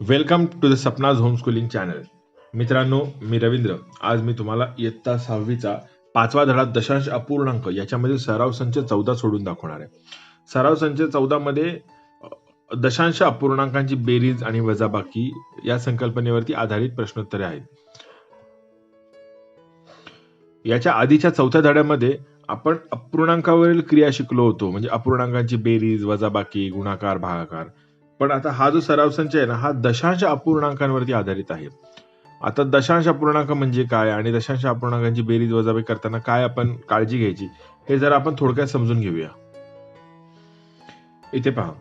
Welcome to the Sapna's home schooling channel. मित्रांनो, मी रवींद्र. आज मी तुम्हाला इयत्ता 6वीचा 5वा धडा दशांश अपूर्णांक याच्यामध्ये सराव संच 14 सोडून दाखवणार आहे. सराव संच 14 मध्ये दशांश अपूर्णांकांची बेरीज आणि वजाबाकी या संकल्पनेवरती आधारित प्रश्नोत्तरे आहेत. याच्या आधीच्या 4थ्या धड्यामध्ये आपण अपूर्णांकावरील क्रिया शिकलो होतो, म्हणजे अपूर्णांकांची बेरीज, वजाबाकी, गुणाकार, भागाकार. पण आता हा जो सराव संच आहे ना, हा दशांश अपूर्णांकांवरती आधारित आहे. आता दशांश अपूर्णांक म्हणजे काय आणि दशांश अपूर्णांकांची बेरीज वजाबाकी करताना काय आपण काळजी घ्यायची, हे जर आपण थोडक्यात समजून घेऊया. इथे पहा,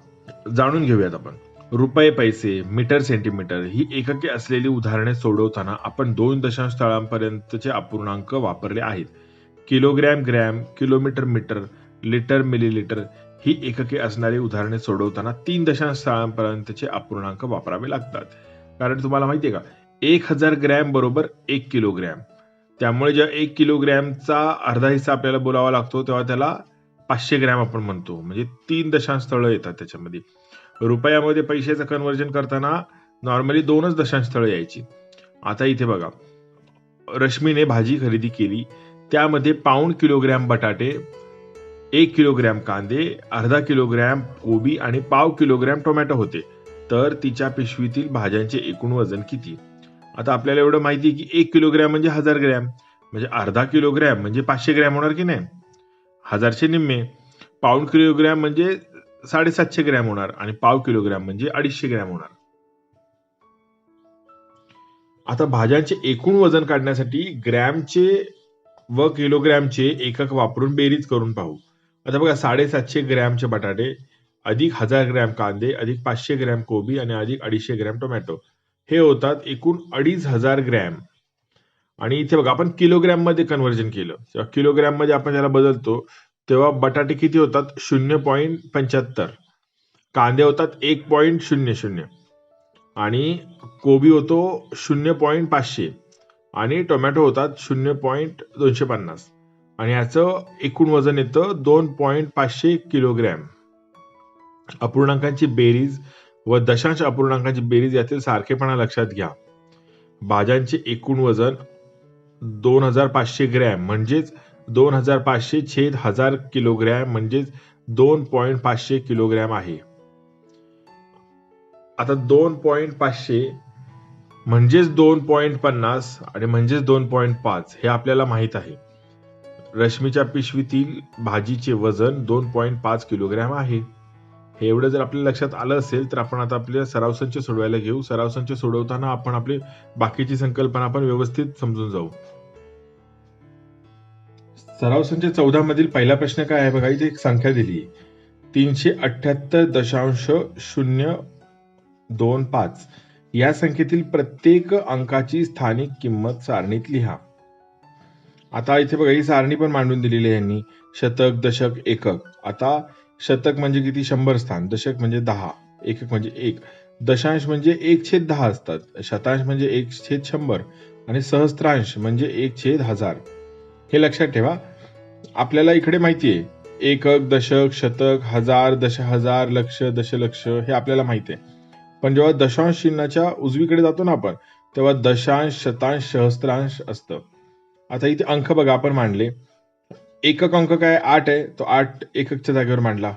जाणून घेऊयात आपण. रुपये, पैसे, मीटर, सेंटीमीटर ही एकके असलेली उदाहरणे सोडवताना आपण 2 दशांश स्थळांपर्यंतचे अपूर्णांक वापरले आहेत. Kilogram, gram, kilometre, metre, litre, millilitre ही एकके असणारी उदाहरणे सोडवताना 3 दशांश स्थळांपर्यंतचे अपूर्णांक वापरावे लागतात. कारण तुम्हाला माहितीये का, 1000 ग्रॅम बरोबर 1 किलोग्रॅम. त्यामुळे जेव्हा 1 किलोग्रॅमचा अर्धा हिस्सा आपल्याला बोलावा लागतो, तेव्हा त्याला 500 ग्रॅम आपण म्हणतो. म्हणजे 3 दशांश स्थळं येतात त्याच्यामध्ये. रुपयामध्ये पैशाचं कन्व्हर्जन करताना नॉर्मली 2च दशांश स्थळं यायची. आता इथे बघा, रश्मीने भाजी खरेदी केली. त्यामध्ये पाऊण किलोग्रॅम बटाटे, 1 किलोग्रॅम कांदे, अर्धा किलोग्रॅम कोबी आणि पाव किलोग्रॅम टोमॅटो होते. तर तिच्या पिशवीतील भाज्यांचे एकूण वजन किती? आता आपल्याला एवढं माहिती आहे की 1 किलोग्रॅम म्हणजे 1000 ग्रॅम, म्हणजे अर्धा किलोग्रॅम म्हणजे 500 ग्रॅम होणार की नाही? 1000चे निम्मे. पाऊण किलोग्रॅम म्हणजे 750 ग्रॅम होणार आणि पाव किलोग्रॅम म्हणजे 250 ग्रॅम होणार. आता भाज्यांचे एकूण वजन काढण्यासाठी ग्रॅमचे व किलोग्रॅमचे एकक वापरून बेरीज करून पाहू. आता बघा, 750 ग्रॅमचे बटाटे अधिक 1000 ग्रॅम कांदे अधिक 500 ग्रॅम कोबी आणि अधिक 250 ग्रॅम टोमॅटो हे होतात एकूण 2500 ग्रॅम. आणि इथे बघा, आपण किलोग्रॅम मध्ये कन्व्हर्जन केलं, तेव्हा किलोग्रॅम मध्ये आपण त्याला बदलतो, तेव्हा बटाटे किती होतात? 0.75, कांदे होतात 1.00 आणि कोबी होतो 0.500 आणि टोमॅटो होतात 0.250 आणि याचं एकूण वजन येतं 2.500 किलोग्रॅम. अपूर्णांकांची बेरीज व दशांश अपूर्णांकांची बेरीज यातील सारखेपणा लक्षात घ्या. भाज्यांचे एकूण वजन 2500 ग्रॅम म्हणजेच 2500 छेद 1000 किलोग्रॅम म्हणजेच 2.500 किलोग्रॅम आहे. आता 2.500 म्हणजेच 2.50 आणि म्हणजेच 2.5 हे आपल्याला माहित आहे. रश्मीच्या पिशवीतील भाजीचे वजन 2.5 किलोग्रॅम आहे. हे एवढं जर आपल्या लक्षात आलं असेल तर आपण आता आपल्या सराव संच सोडवायला घेऊ. सराव संच सोडवताना आपण आपली बाकीची संकल्पना आपण व्यवस्थित समजून जाऊ. सराव संच 14 मधील पहिला प्रश्न काय आहे बघा, इथे एक संख्या दिली आहे 378.025. या संख्येतील प्रत्येक अंकाची स्थानिक किंमत सारणीत लिहा. आता इथे बघा, ही सारणी पण मांडून दिलेली आहे यांनी. शतक, दशक, एकक. आता शतक म्हणजे किती? 100 स्थान. दशक म्हणजे 10. एकक म्हणजे 1. दशांश म्हणजे 1/10 असतात. शतांश म्हणजे 1/100 आणि सहस्त्रांश म्हणजे 1/1000. हे लक्षात ठेवा. आपल्याला इकडे माहितीये एकक, दशक, शतक, हजार, दशहजार, लक्ष, दशलक्ष हे आपल्याला माहिती आहे. पण जेव्हा दशांश चिन्हाच्या उजवीकडे जातो ना आपण, तेव्हा दशांश, शतांश, सहस्त्रांश असतं. आता इथे अंक बघा आपण मांडले. एकक अंक काय? 8 आहे, तो 8 एककच्या जागेवर मांडला.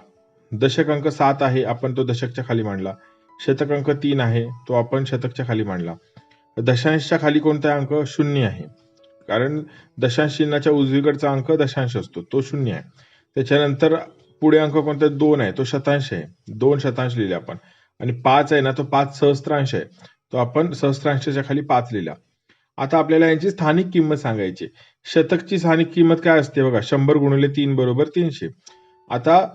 दशक अंक 7 आहे, आपण तो दशकच्या खाली मांडला. शतक अंक 3 आहे, तो आपण शतकच्या खाली मांडला. दशांशच्या खाली कोणता अंक? 0 आहे, कारण दशांश चिन्हाच्या उजवीकडचा अंक दशांश असतो, तो 0 आहे. त्याच्यानंतर पुढे अंक कोणता? 2 आहे, तो शतांश आहे, 2 शतांश लिहिले आपण. आणि 5 आहे ना, तो 5 सहस्त्रांश आहे, तो आपण सहस्त्रांशाच्या खाली 5 लिहिला. आता आपल्याला यांची स्थानिक किंमत सांगायची. शतकची स्थानिक किंमत काय असते बघा, 100 गुणिले 3 बरोबर 300. आता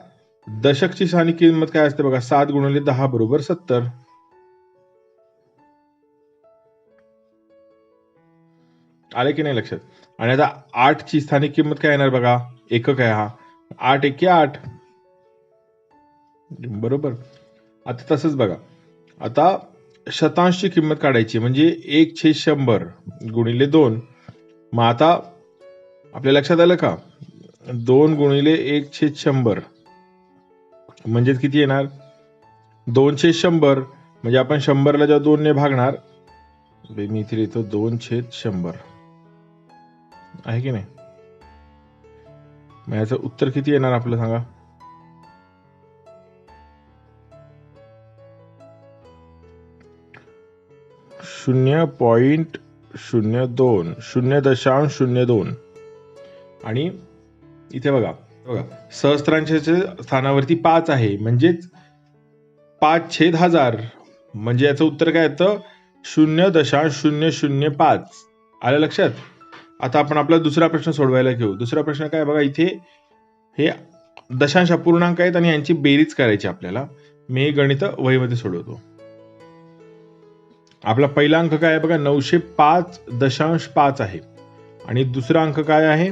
दशकची स्थानिक किंमत काय असते बघा, 7 गुणिले 10 बरोबर 70. आले की नाही लक्षात? आणि आता 8 ची स्थानिक किंमत काय येणार बघा, एकक आहे हा, 8 एके 8 बरोबर. आता तसंच बघा, आता शतांशची किंमत काढायची, म्हणजे 1/100 गुणिले 2. मग आता आपल्या लक्षात आलं का, 2 गुणिले 1/100 म्हणजेच किती येणार? 2/100 म्हणजे आपण 100ला जेव्हा 2 ने भागणार, मी इथे लिहितो 2/100 आहे की नाही. मग याचं उत्तर किती येणार आपलं सांगा. .02 0.02. आणि इथे बघा बघा सहस्त्रांच्या स्थानावरती 5 आहे, म्हणजेच 5/1000. म्हणजे याचं उत्तर काय येतं 0.005. आलं लक्षात. आता आपण आपला दुसरा प्रश्न सोडवायला घेऊ. दुसरा प्रश्न काय बघा, इथे हे दशांश अपूर्णांक आहेत आणि यांची बेरीज करायची आपल्याला. मी हे गणित वहीमध्ये सोडवतो. आपला पहिला अंक काय आहे बघा 905.5 आहे आणि दुसरा अंक काय आहे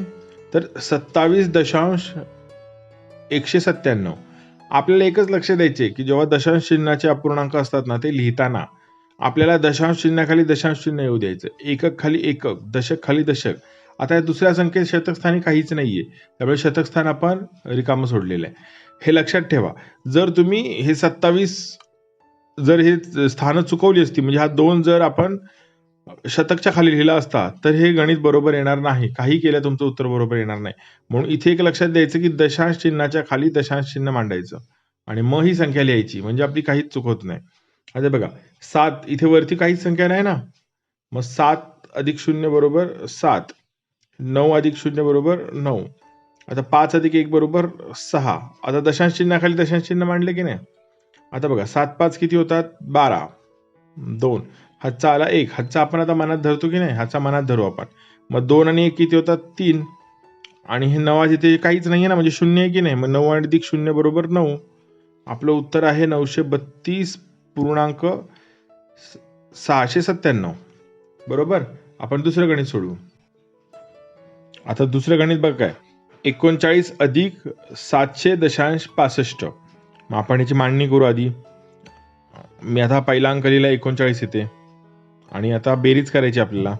तर 27.197. आपल्याला एकच लक्ष द्यायचे की जेव्हा दशांश चिन्हाचे अपूर्णांक असतात ना, ते लिहिताना आपल्याला दशांश चिन्हाखाली दशांश चिन्ह येऊ द्यायचं, एकक खाली एकक, दशक खाली दशक. आता या दुसऱ्या संख्येत शतकस्थानी काहीच नाहीये, त्यामुळे शतकस्थान आपण रिकामं सोडलेलं आहे. हे लक्षात ठेवा. जर तुम्ही हे 27 जर हे स्थानं चुकवली असती, म्हणजे हा 2 जर आपण शतकच्या खाली लिहिला असता तर हे गणित बरोबर येणार नाही. काही केलं तुमचं उत्तर बरोबर येणार नाही. म्हणून इथे एक लक्षात द्यायचं की दशांश चिन्हाच्या खाली दशांश चिन्ह मांडायचं आणि मग ही संख्या लिहायची, म्हणजे आपली काहीच चूक होत नाही. आता बघा 7, इथे वरती काहीच संख्या नाही ना, मग 7 अधिक 0 बरोबर 7, 9 अधिक 0 बरोबर 9. आता 5 अधिक 1 बरोबर 6. आता दशांश चिन्हाखाली दशांश चिन्ह मांडले की नाही. आता बघा 7 5 किती होतात 12, 2 हातचा आला 1, हातचा आपण आता मनात धरतो की नाही, हातचा मनात धरू आपण. मग 2 आणि 1 किती होतात 3, आणि हे 9 इथे काहीच नाहीये ना, म्हणजे 0 आहे की नाही. मग 9 अधिक 0 बरोबर 9. आपलं उत्तर आहे 932.697 बरोबर. आपण दुसरं गणित सोडवू. आता दुसरं गणित बघ काय 39 अधिक 700.65. मग आपण याची मांडणी करू आधी. मी आता पहिला अंक लिहिला 39 इथे, आणि आता बेरीज करायची आपल्याला.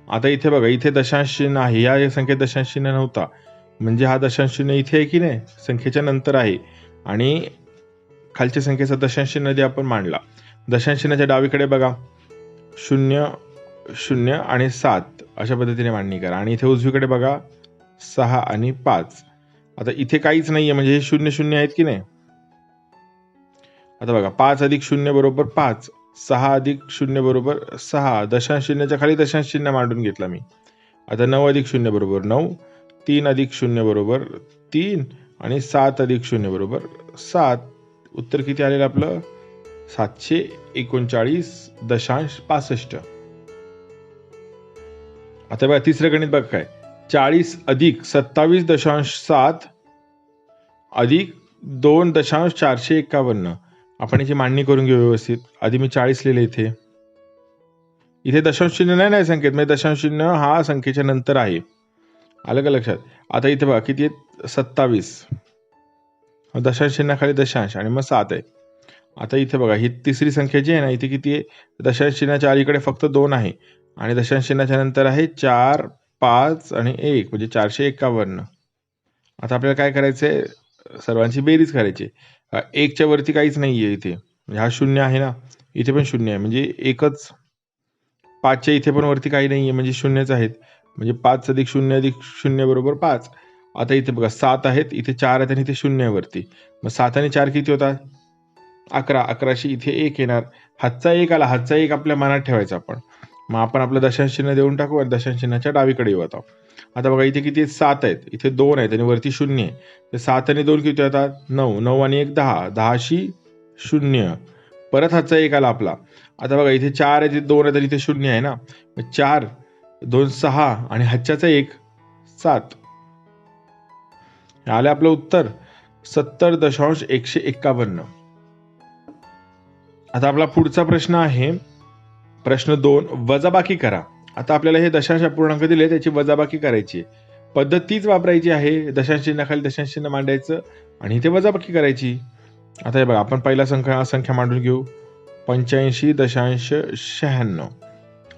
आता इथे बघा इथे दशांश चिन्ह आहे, या संख्येत दशांश चिन्ह नव्हता, म्हणजे हा दशांश चिन्ह इथे आहे की नाही, संख्येच्या नंतर आहे, आणि खालच्या संख्येचा दशांश चिन्ह जे आपण मांडला. दशांश चिन्हाच्या डावीकडे बघा 0 0 आणि 7 अशा पद्धतीने मांडणी करा, आणि इथे उजवीकडे बघा 6 आणि 5. आता इथे काहीच नाहीये, म्हणजे हे 0 0 आहेत की नाही. आता बघा 5 अधिक 0 बरोबर 5, 6 अधिक 0 बरोबर 6. दशांश चिन्हाच्या खाली दशांश चिन्ह मांडून घेतला मी. आता 9 अधिक 0 बरोबर 9, 3 अधिक 0 बरोबर 3, आणि 7 अधिक 0 बरोबर 7. उत्तर किती आलेलं आपलं 739.65. आता बघा तिसरं गणित बघ काय 40 अधिक 27.7 अधिक 2.451. आपण याची मांडणी करून घेऊ व्यवस्थित. आधी मी 40 लिहिले इथे. इथे दशांश चिन्ह नाही ना संख्येत, म्हणजे दशांश चिन्ह हा संख्येच्या नंतर आहे. आलं का लक्षात. आता इथे बघा किती आहेत 27, दशांश चिन्हाखाली दशांश, आणि मग 7 आहे. आता इथे बघा ही तिसरी संख्या जी आहे ना, इथे किती आहे दशांश चिन्हाच्या अलीकडे फक्त 2 आहे, आणि दशांश चिन्हाच्या नंतर आहे 4 5 आणि 1, म्हणजे 451. आता आपल्याला काय करायचंय सर्वांची बेरीज करायची. 1च्या वरती काहीच नाहीये इथे, म्हणजे हा 0 आहे ना, इथे पण 0 आहे, म्हणजे एकच. 5च्या इथे पण वरती काही नाहीये, म्हणजे 0च आहेत, म्हणजे 5 अधिक 0 अधिक 0 बरोबर 5. आता इथे बघा 7 आहेत, इथे 4 आहेत आणि इथे 0 आहे वरती. मग 7 आणि 4 किती होतात 11. 11शी इथे 1 येणार, हातचा 1 आला, हातचा 1 आपल्या मनात ठेवायचा आपण. मग आपण आपलं दशांश चिन्ह देऊन टाकू आणि दशांश चिन्हाच्या डावीकडे येऊ. आता बघा इथे किती 7 आहेत, इथे 2 आहेत आणि वरती 0 आहे. तर 7 आणि 2 किती होतात 9, 9 आणि 1 10, 10शी 0, परत हातचा 1 आला आपला. आता बघा इथे 4 आहे, इथे 2 आहेत आणि इथे 0 आहे ना, 4 2 6 आणि हातच्याचा 1 7. आलं आपलं उत्तर 70.151. आता आपला पुढचा प्रश्न आहे प्रश्न 2, वजाबाकी करा. आता आपल्याला हे दशांश अपूर्णांक दिले, त्याची वजाबाकी करायची. पद्धत तीच वापरायची आहे, दशांश चिन्हाखाली दशांश चिन्ह मांडायचं आणि इथे वजाबाकी करायची. आता हे बघा आपण पहिला संख्या मांडून घेऊ 85.96.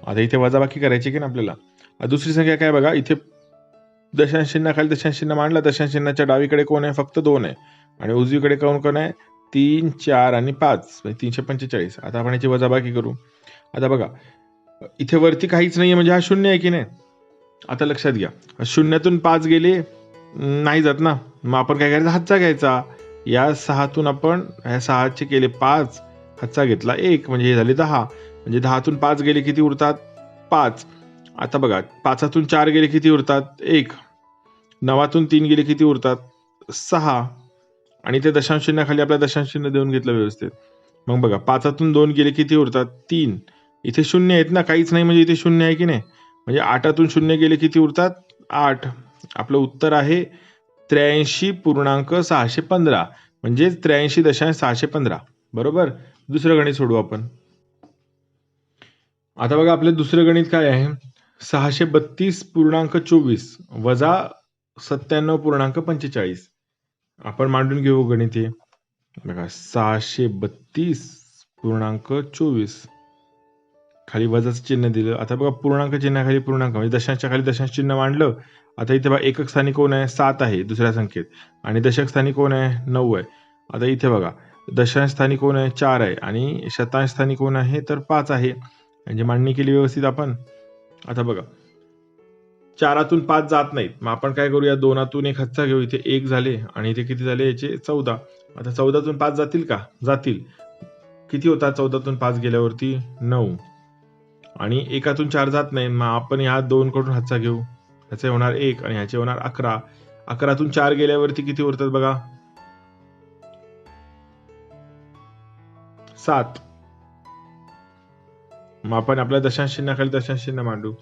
आता इथे वजाबाकी करायची की ना आपल्याला. दुसरी संख्या काय बघा, इथे दशांश चिन्हाखाली दशांश चिन्ह मांडला, दशांश चिन्हाच्या डावीकडे कोण आहे फक्त 2 आहे, आणि उजवीकडे कोण आहे 3, 4 आणि 5 म्हणजे 345. आता आपण याची वजाबाकी करू. आता बघा इथे वरती काहीच नाहीये म्हणजे हा शून्य आहे की नाही. आता लक्षात घ्या, शून्यातून 5 गेले नाही जात ना, मग आपण काय करायचं, हातचा घ्यायचा. या 6तून आपण ह्या 6चे केले 5, हातचा घेतला 1 म्हणजे हे झाले 10. म्हणजे 10तून 5 गेले किती उरतात, 5. आता बघा 5तून 4 गेले किती उरतात, 1. 9तून 3 गेले किती उरतात, 6. आणि ते दशांश चिन्हाखाली आपल्या दशांश चिन्ह देऊन घेतलं व्यवस्थित. मग बघा 5तून 2 गेले किती उरतात, 3. इथे शून्य आहेत ना, काहीच नाही म्हणजे इथे शून्य आहे की नाही. म्हणजे 8तून 0 गेले किती उरतात, 8. आपलं उत्तर आहे 83.615 म्हणजे 83.615. बरोबर. दुसरं गणित सोडू आपण. आता बघा आपलं दुसरं गणित काय आहे, 632.24 वजा 97.45. आपण मांडून घेऊ गणित हे. बघा 632.24 खाली वजाचं चिन्ह दिलं. आता बघा पूर्णांक चिन्हाखाली पूर्णांक म्हणजे दशांशच्या खाली दशांश चिन्ह मांडलं. आता इथे बघा एकक स्थानी कोण आहे, 7 आहे दुसऱ्या संख्येत, आणि दशक स्थानी कोण आहे, 9 आहे. आता इथे बघा दशांश स्थानी कोण आहे, 4 आहे, आणि शतांश स्थानी कोण आहे तर 5 आहे. म्हणजे मांडणी केली व्यवस्थित आपण. आता बघा 4तून 5 जात नाहीत, मग आपण काय करूया, 2तून 1 हातचा घेऊ. इथे 1 झाले आणि इथे किती झाले याचे 14. आता 14तून 5 जातील का, जातील. किती होतात 14तून 5 गेल्यावरती, 9. आणि 1तून 4 जात नाही, मग आपण ह्या 2 कडून हातचा घेऊ. ह्याचे होणार 1 आणि ह्याचे होणार 11. 11तून 4 गेल्यावरती किती उरतात बघा, 7. मग आपण आपल्या दशांश चिन्हाखाली दशांश चिन्ह मांडू.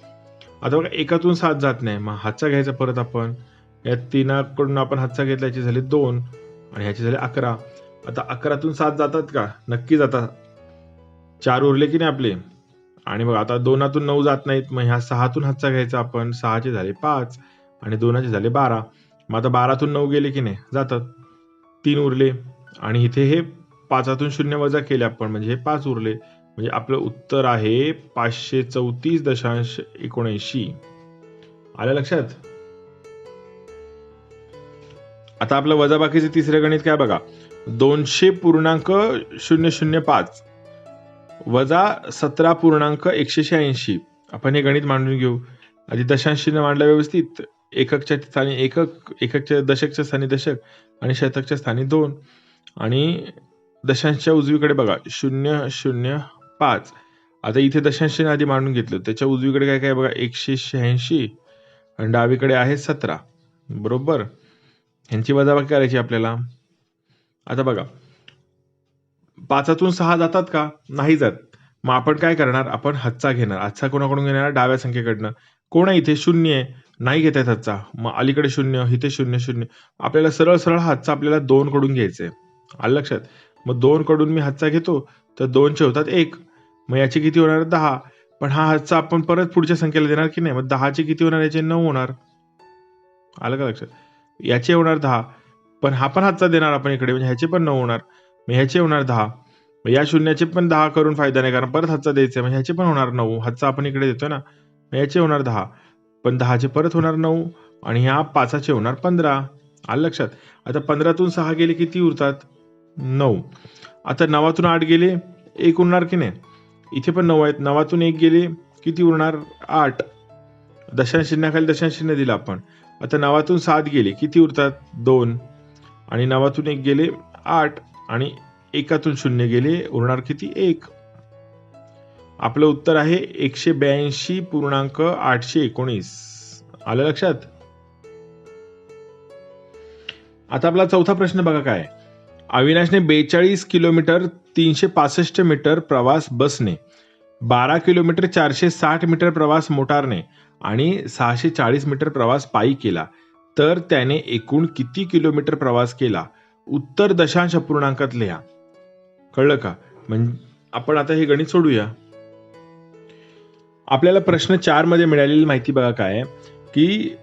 आता बघा 1तून 7 जात नाही, मग हातचा घ्यायचा परत आपण. या 3 कडून आपण हातचा घेतला, याची झाली 2 आणि ह्याची झाली 11. आता 11तून 7 जातात का, नक्की जातात. 4 उरले की नाही आपले. आणि बघा आता 2तून 9 जात नाहीत, मग ह्या 6तून हातचा घ्यायचा आपण. 6चे झाले 5 आणि 2चे झाले 12. मग आता 12तून 9 गेले की नाही, जातात. 3 उरले आणि इथे हे 5तून 0 वजा केले आपण म्हणजे हे 5 उरले. म्हणजे आपलं उत्तर आहे 534.79. आलं लक्षात. आता आपलं वजाबाकीचे तिसरे गणित काय बघा, 200.005 वजा 17.186. आपण हे गणित मांडून घेऊ. आधी दशांश चिन्ह मांडलं व्यवस्थित. एककच्या स्थानी एकक, एककच्या दशकच्या स्थानी दशक आणि शतकच्या स्थानी 2. आणि दशांशच्या उजवीकडे बघा 005. आता इथे दशांश चिन्ह आधी मांडून घेतलं, त्याच्या उजवीकडे काय काय बघा 186 आणि डावीकडे आहे 17. बरोबर. ह्यांची वजाबाकी करायची आपल्याला. आता बघा 5तून 6 जातात का, नाही जात. मग आपण काय करणार, आपण हातचा घेणार. हातचा कोणाकडून घेणार, डाव्या संख्येकडनं. कोण आहे इथे, 0 आहे, नाही घेत आहेत हातचा. मग अलीकडे 0, इथे 0 0. आपल्याला सरळ सरळ हातचा आपल्याला 2 कडून घ्यायचंय. आलं लक्षात. मग 2 कडून मी हातचा घेतो तर 2चे होतात 1. मग याचे किती होणार, 10. पण हा हातचा आपण परत पुढच्या संख्येला देणार की नाही. मग 10चे किती होणार, याचे 9 होणार. आलं का लक्षात. याचे होणार 10, पण हा पण हातचा देणार आपण इकडे, म्हणजे ह्याचे पण 9 होणार. मग ह्याचे होणार 10. मग या शून्याचे पण 10 करून फायदा नाही, कारण परत हातचा द्यायचा. म्हणजे ह्याचे पण होणार 9. हातचा आपण इकडे देतोय ना. मग याचे होणार 10, पण 10चे परत होणार 9 आणि ह्या 5चे होणार 15. आलं लक्षात. आता 15तून 6 गेले किती उरतात, 9. आता 9तून 8 गेले 1 उरणार की नाही. इथे पण 9 आहेत. 9तून 1 गेले किती उरणार, 8. दशांश चिन्हाखाली दशांश चिन्ह दिलं आपण. आता 9तून 7 गेले किती उरतात, 2. आणि 9तून 1 गेले 8 आणि 1तून 0 गेले उरणार किती, 1. आपलं उत्तर आहे 182.819. आलं लक्षात. आता आपला चौथा प्रश्न बघा काय. अविनाशने 42 किलोमीटर 365 मीटर प्रवास बसने, 12 किलोमीटर 460 मीटर प्रवास मोटारने आणि 640 मीटर प्रवास पायी केला. तर त्याने एकूण किती किलोमीटर प्रवास केला. उत्तर दशांश अपूर्णांकात लिहा. कळलं का. म्हणजे आपण आता हे गणित सोडूया. आपल्याला प्रश्न 4 मध्ये मिळालेली माहिती बघा काय, की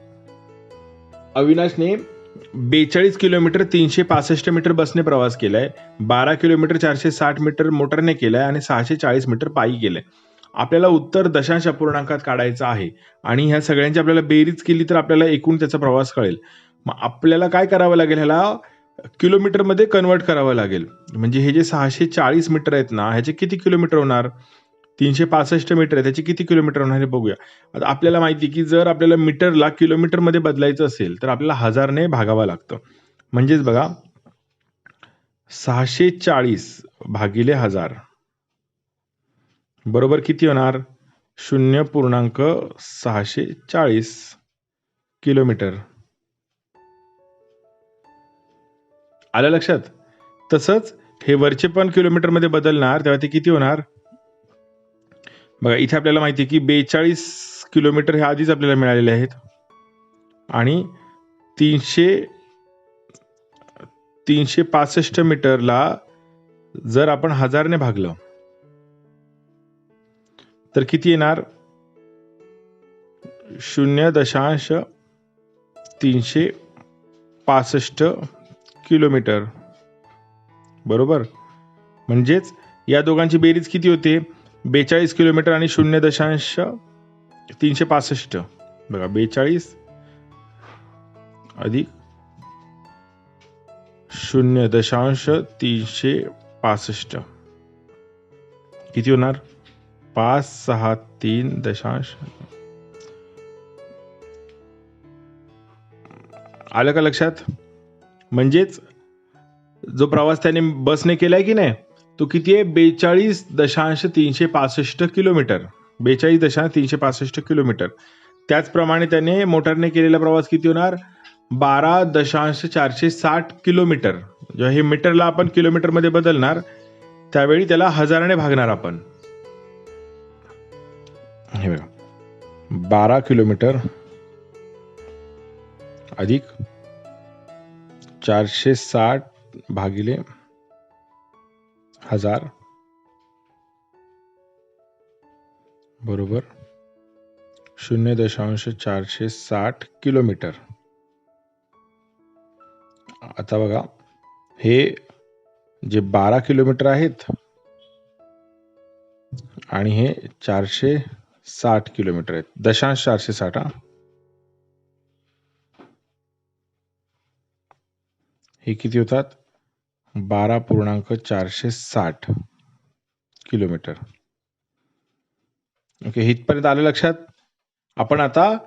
अविनाशने 42 किलोमीटर 365 मीटर बसने प्रवास केलाय, 12 किलोमीटर 460 मीटर मोटरने केलाय आणि 640 मीटर पायी केलंय. आपल्याला उत्तर दशांश अपूर्णांकात काढायचं आहे आणि ह्या सगळ्यांची आपल्याला बेरीज केली तर आपल्याला एकूण त्याचा प्रवास कळेल. मग आपल्याला काय करावं लागेल, ह्याला किलोमीटरमध्ये कन्वर्ट करावं लागेल. म्हणजे हे जे 640 मीटर आहेत ना, ह्याचे किती किलोमीटर होणार? 365 मीटर आहे, त्याचे किती किलोमीटर होणार हे बघूया. आता आपल्याला माहिती आहे की जर आपल्याला मीटरला किलोमीटरमध्ये बदलायचं असेल तर आपल्याला 1000ने भागावं लागतं. म्हणजेच बघा 640 भागिले 1000 बरोबर किती होणार? 0.640 किलोमीटर. आलं लक्षात? तसंच हे वरचे पण किलोमीटरमध्ये बदलणार तेव्हा ते किती होणार? बघा इथे आपल्याला माहिती आहे की 42 किलोमीटर हे आधीच आपल्याला मिळालेले आहेत आणि 365 मीटरला जर आपण 1000ने भागलं तर किती येणार? 0.365 किलोमीटर. बरोबर. म्हणजेच या दोघांची बेरीज किती होते? 42 किलोमीटर आणि 0.365. बघा 42 अधिक 0.365 किती होणार? 563. आलं का लक्षात? म्हणजेच जो प्रवास त्याने बसने केलाय की नाही तो किती आहे? 42.365 किलोमीटर. 42.365 किलोमीटर. त्याचप्रमाणे त्याने मोटारने केलेला प्रवास किती होणार? 12.460 किलोमीटर. जेव्हा हे मीटरला आपण किलोमीटरमध्ये बदलणार त्यावेळी त्याला 1000ने भागणार आपण. हे बघा 12 किलोमीटर अधिक 460 भागिले 1000 बरोबर 0.460 किलोमीटर. आता बघा हे जे 12 किलोमीटर आहेत आणि हे 460 किलोमीटर आहेत. 460 हे किती होतात? 12.460 किलोमीटर. ओके, इथपर्यंत आलं लक्षात? आपण आता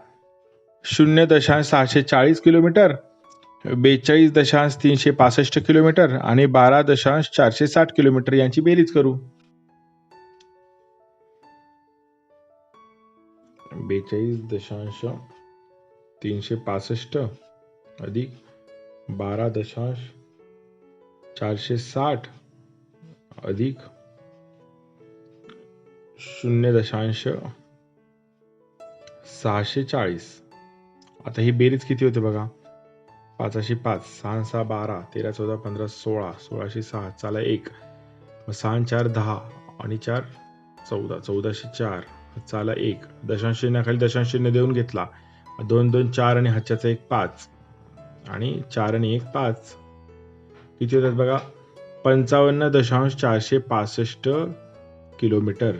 0.640 किलोमीटर, 42.365 किलोमीटर आणि 12.460 किलोमीटर यांची बेरीज करू. 42.365 अधिक 12.460 अधिक 0.640. आता ही बेरीज किती होते बघा? 5 5, 6 6 12, 13 14 15 16, 16 6 चाला 1, 6 4 10 आणि 4 14, 14 4 चाला 1, दशांश चिन्हाखाली दशांश चिन्ह देऊन घेतला. 2 2 4 आणि हातच्याचा 1 5 आणि 4 आणि 1 5 किती होतात बघा? 55.465 किलोमीटर.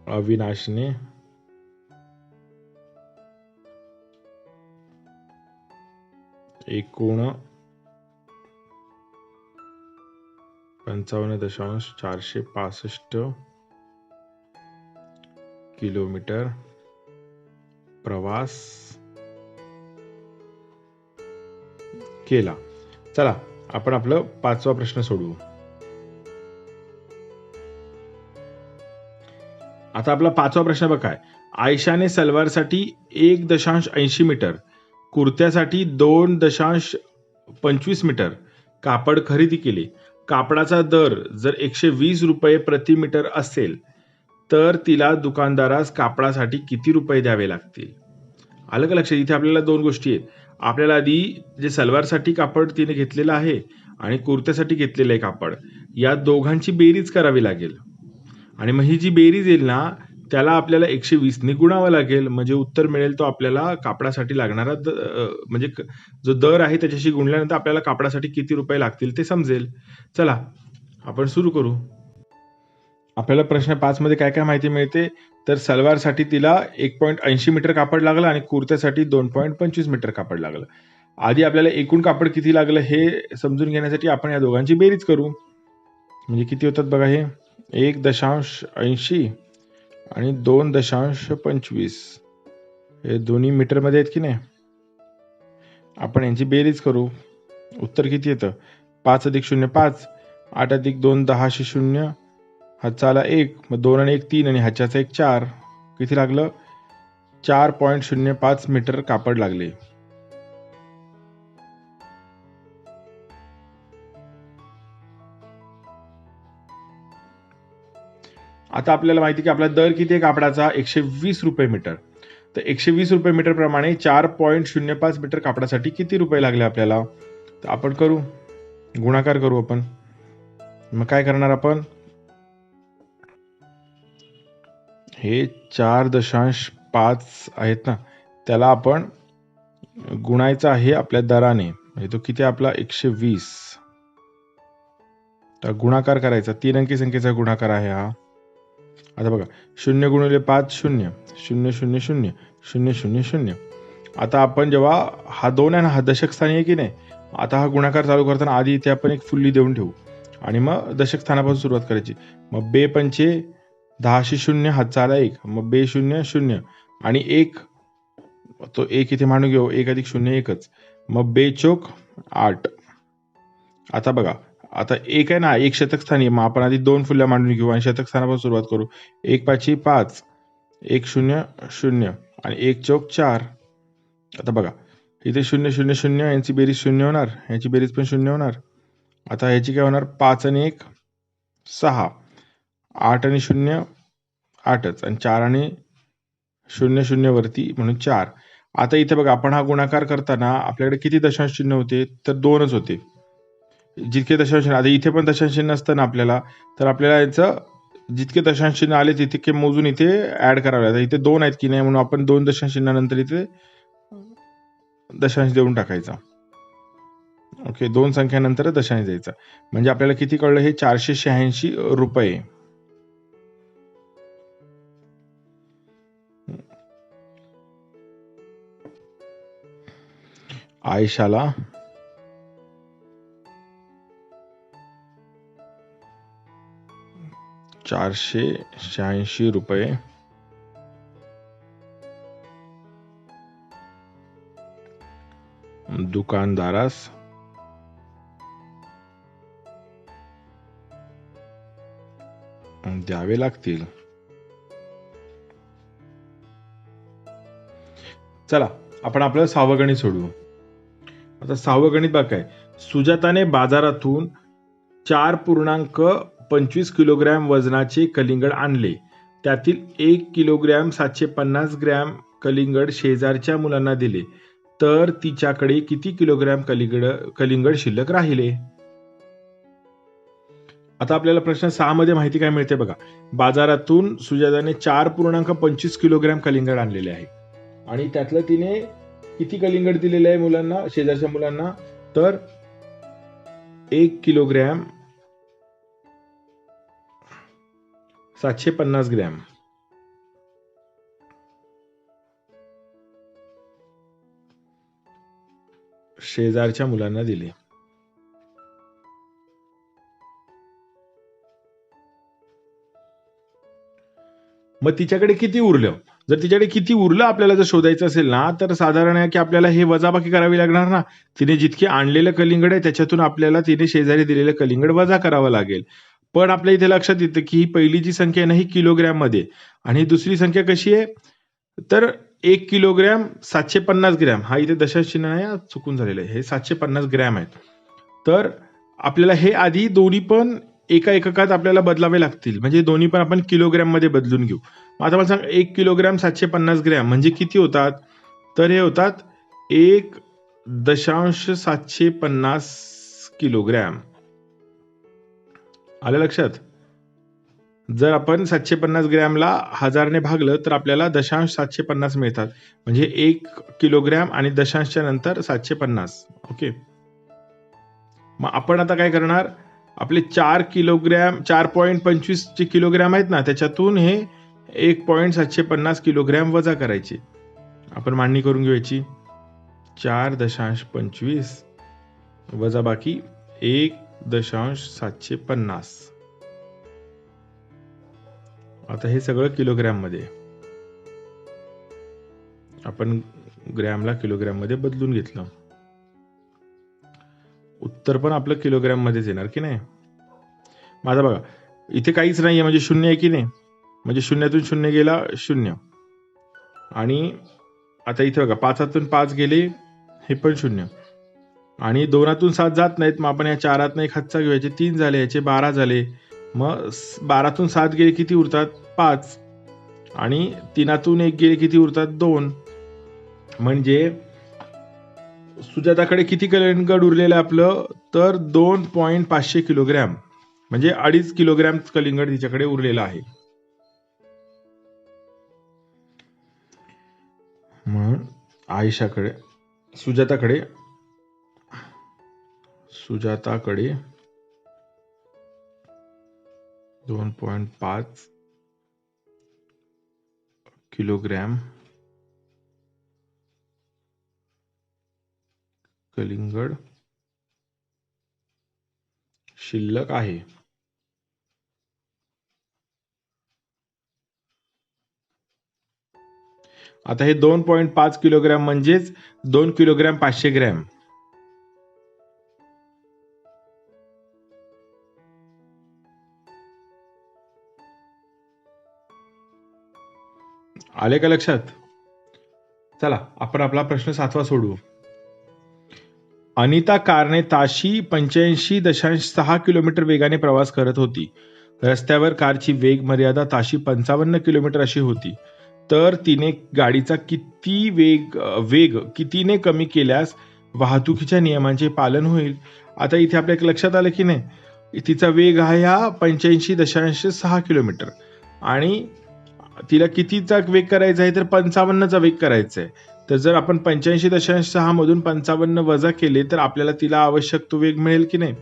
अविनाशने एकूण 55.465 किलोमीटर प्रवास केला. चला आपण आपलं 5वा प्रश्न सोडवू. आता आपला 5वा प्रश्न बघा काय? आयशाने सलवारसाठी 1.80 मीटर, कुर्त्यासाठी 2.25 मीटर कापड खरेदी केले. कापडाचा दर जर 120 रुपये प्रति मीटर असेल तर तिला दुकानदारास कापडासाठी किती रुपये द्यावे लागतील? आलं का लक्षात? इथे आपल्याला दोन गोष्टी आहेत. आपल्याला आधी जे सलवारसाठी कापड तिने घेतलेलं आहे आणि कुर्त्यासाठी घेतलेलं आहे कापड, या दोघांची बेरीज करावी लागेल आणि मग ही जी बेरीज येईल ना त्याला आपल्याला 120ने गुणावं लागेल. म्हणजे उत्तर मिळेल तो आपल्याला कापडासाठी लागणारा म्हणजे जो दर आहे त्याच्याशी गुणल्यानंतर आपल्याला कापडासाठी किती रुपये लागतील ते समजेल. चला आपण सुरू करू. आपल्याला प्रश्न 5 मध्ये काय काय माहिती मिळते, तर सलवारसाठी तिला 1.80 मीटर कापड लागलं आणि कुर्त्यासाठी 2.25 मीटर कापड लागलं. आधी आपल्याला एकूण कापड किती लागलं हे समजून घेण्यासाठी आपण या दोघांची बेरीज करू. म्हणजे किती होतात बघा, हे 1.80 आणि 2.25 हे दोन्ही मीटरमध्ये आहेत की नाही. आपण यांची बेरीज करू. उत्तर किती येतं, 5 अधिक 0 5, 8 अधिक 2 10 0, हातचा आला 1, मग 2 आणि 1 3 आणि हातच्याचा 1 4. किती लागलं, 4.05 मीटर कापड लागले. आता आपल्याला माहिती की आपला दर किती आहे कापडाचा, 120 रुपये मीटर. तर 120 रुपये मीटर प्रमाणे 4.05 मीटर कापडासाठी किती रुपये लागले आपल्याला, तर आपण करू गुणाकार करू आपण. मग काय करणार आपण, हे 4.5 आहेत ना, त्याला आपण गुणायचं आहे आपल्या दराने. म्हणजे तो किती आपला 120, तर गुणाकार करायचा, 3 अंकी संख्येचा गुणाकार आहे हा. आता बघा, 0 गुणिले 5 0 0 0 0 0 0 0. आता आपण जेव्हा हा 2 आहे ना, हा दशक स्थानी आहे की नाही. आता हा गुणाकार चालू करताना आधी इथे आपण एक फुल्ली देऊन ठेवू आणि मग दशक स्थानापासून सुरुवात करायची. मग बे पंचे 10 0, हातचा आला 1, मग बे 0 0 आणि 1, तो 1 इथे मांडून घेऊ, 1 अधिक 0 1च, मग बे चोक 8. आता बघा, आता 1 आहे ना, 1 शतक स्थानी, मग आपण आधी 2 फुल्या मांडून घेऊ आणि शतक स्थानापासून सुरुवात करू. 1 5 5, 1 0 0 आणि 1 चौक 4. आता बघा, इथे 0 0 0 यांची बेरीज 0 होणार, यांची बेरीज पण 0 होणार. आता ह्याची काय होणार, 5 आणि 1 6, 8 आणि 0 8च आणि 4 आणि 0 0 वरती म्हणून 4. आता इथे बघा, आपण हा गुणाकार करताना आपल्याकडे किती दशांश चिन्ह होते, तर 2च होते. जितके दशांश, आता इथे पण दशांश चिन्ह असतं ना आपल्याला, तर आपल्याला याचं जितके दशांश चिन्ह आले तितके मोजून इथे ऍड करावे लागतात. इथे 2 आहेत की नाही, म्हणून आपण 2 दशांश चिन्हानंतर इथे दशांश देऊन टाकायचा. ओके, 2 संख्यानंतर दशांश द्यायचा. म्हणजे आपल्याला किती कळलं, हे 486 रुपये. आयशाला 486 रुपये दुकानदारास द्यावे लागतील. चला आपण आपलं 6वं गणित सोडवू. आता 6वं गणित बघा काय, सुजाताने बाजारातून 4.25 किलोग्रॅम वजनाचे कलिंगड आणले. त्यातील 1 किलोग्रॅम 750 ग्रॅम कलिंगड शेजारच्या मुलांना दिले, तर तिच्याकडे किती किलोग्रॅम कलिंगड शिल्लक राहिले. आता आपल्याला प्रश्न 6 मध्ये माहिती काय मिळते बघा, बाजारातून सुजाताने 4.25 किलोग्रॅम कलिंगड आणलेले आहे आणि त्यातलं तिने किती कलिंगड दिलेले आहे मुलांना, शेजारच्या मुलांना, तर 1 किलोग्रॅम 750 ग्रॅम. शेजारच्या मुलांना दिले. मग तिच्याकडे किती उरलं, जर तिच्याकडे किती उरलं आपल्याला जर शोधायचं असेल ना, तर साधारण आहे की आपल्याला हे वजाबाकी करावी लागणार ना. तिने जितके आणलेलं कलिंगड आहे त्याच्यातून आपल्याला तिने शेजारी दिलेलं कलिंगड वजा करावं लागेल. पण आपल्या इथे लक्षात येतं की ही पहिली जी संख्या आहे ना, ही किलोग्रॅम मध्ये, आणि दुसरी संख्या कशी आहे, तर 1 किलोग्रॅम 750 ग्रॅम. हा इथे दशांश चिन्ह नाही, चुकून झालेलं आहे, हे 750 ग्रॅम आहेत. तर आपल्याला हे आधी दोन्ही पण एका एककात आपल्याला बदलावे लागतील, म्हणजे दोन्ही पण आपण किलोग्रॅम मध्ये बदलून घेऊ. आता मला सांग, 1 किलोग्रॅम 750 ग्रॅम म्हणजे किती होतात, तर हे होतात 1.750 किलोग्रॅम. आलं लक्षात. जर आपण 750 ग्रॅमला 1000 ने भागलं तर आपल्याला 0.750 मिळतात, म्हणजे 1 किलोग्रॅम आणि दशांशच्या नंतर 750. ओके, मग आपण आता काय करणार, आपले 4.25 चे किलोग्रॅम आहेत ना, त्याच्यातून हे 1.750 किलोग्रॅम वजा करायचे. आपण मांडणी करून घेऊ याची. 4.25 वजा बाकी 1.750. आता हे सगळं किलोग्रॅम मध्ये, आपण ग्रॅमला किलोग्रॅम मध्ये बदलून घेतलं. उत्तर पण आपलं किलोग्रॅम मध्येच येणार की नाही. माझा बघा इथे काहीच नाहीये म्हणजे शून्य आहे की नाही, म्हणजे शून्यातून शून्य गेला 0. आणि आता इथे बघा 5 5 गेले, हे पण 0. आणि 2 7 जात नाहीत, मग आपण या 4 एक हातचा घेऊ, याचे 3 झाले, याचे 12 झाले. मग 12 7 गेले किती उरतात 5, आणि 3 1 गेले किती उरतात 2. म्हणजे सुजाताकडे किती कलिंगड उरलेलं आपलं, तर 2.500 किलोग्रॅम, म्हणजे 2.5 किलोग्रॅम कलिंगड तिच्याकडे उरलेलं आहे. मग आयशाकडे सुजाताकडे 2.5 किलोग्रॅम कलिंगड शिल्लक आहे. आता हे 2.5 किलोग्रॅम म्हणजेच 2 किलोग्रॅम 500 ग्रॅम. आले का लक्षात? चला आपण आपला प्रश्न 7वा सोडवू. अनिता कारने ताशी 85.6 किलोमीटर वेगाने प्रवास करत होती. रस्त्यावर कारची वेग मर्यादा ताशी 55 किलोमीटर अशी होती. तर तिने गाडीचा वेग कितीने कमी केल्यास वाहतुकीच्या नियमांचे पालन होईल. आता इथे आपल्या लक्षात आलं की नाही, तिचा वेग आहे हा 85.6 किलोमीटर, आणि तिला कितीचा वेग करायचा आहे, तर 55चा वेग करायचा आहे. तर जर आपण 85.6 मधून 55 वजा केले तर आपल्याला तिला आवश्यक तो वेग मिळेल की नाही.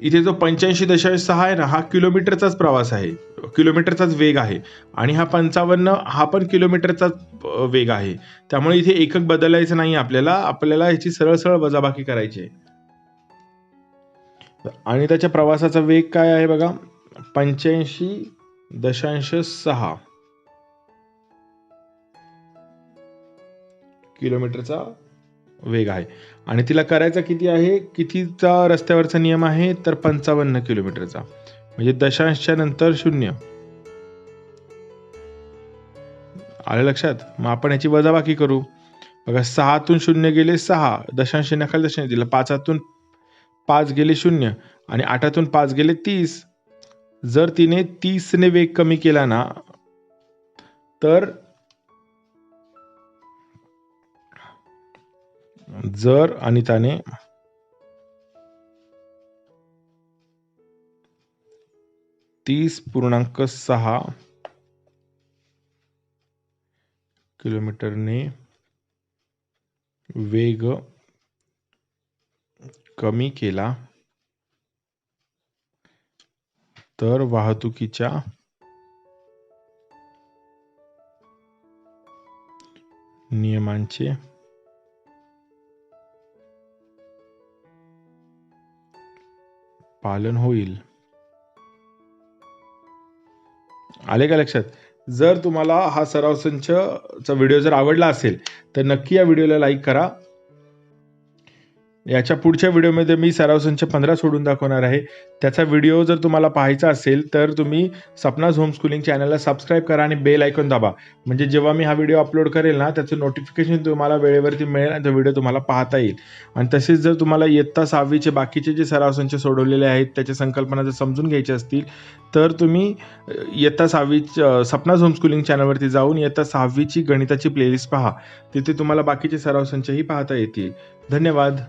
इथे जो 85.6 आहे ना, हा किलोमीटरचाच प्रवास आहे, किलोमीटरचाच वेग आहे, आणि हा 55 हा पण किलोमीटरचाच वेग आहे. त्यामुळे इथे एकक बदलायचं नाही आपल्याला ह्याची सरळ सरळ वजाबाकी करायची आहे. आणि त्याच्या प्रवासाचा वेग काय आहे बघा, 85.6 किलोमीटरचा वेग आहे, आणि तिला करायचा किती आहे, कितीचा रस्त्यावरचा नियम आहे, तर 55 किलोमीटरचा, म्हणजे दशांशच्या नंतर 0. आलं लक्षात? मग आपण याची वजाबाकी करू. बघा 6तून 0 गेले 6, दशांश नखाल दशांश दिला, 5तून 5 गेले 0, आणि 8तून 5 गेले 30. जर तिने 30 ने वेग कमी केला ना, तर जर अनिताने 30.6 किलोमीटरने वेग कमी केला तर वाहतुकीच्या नियमांचे पालन होईल. आले का लक्षात? जर तुम्हाला हा सराव संचचा व्हिडिओ जर आवडला असेल तर नक्की या व्हिडिओला लाईक करा. याच्या पुढच्या व्हिडिओमध्ये मी सराव संच 15 सोडून दाखवणार आहे. त्याचा व्हिडिओ जर तुम्हाला पाहायचा असेल तर तुम्ही सपनाज होम स्कूलिंग चॅनलला सबस्क्राईब करा आणि बेल आयकॉन दाबा, म्हणजे जेव्हा मी हा व्हिडिओ अपलोड करेल ना, त्याचं नोटिफिकेशन तुम्हाला वेळेवरती मिळेल आणि तो व्हिडिओ तुम्हाला पाहता येईल. आणि तसेच जर तुम्हाला इयत्ता 6वीचे बाकीचे जे सराव संच सोडवलेले आहेत त्याच्या संकल्पना जर समजून घ्यायच्या असतील तर तुम्ही इयत्ता 6वी सपनाज होम स्कूलिंग चॅनलवरती जाऊन इयत्ता 6वीची गणिताची प्लेलिस्ट पहा. तिथे तुम्हाला बाकीचे सराव संचही पाहता येतील. धन्यवाद.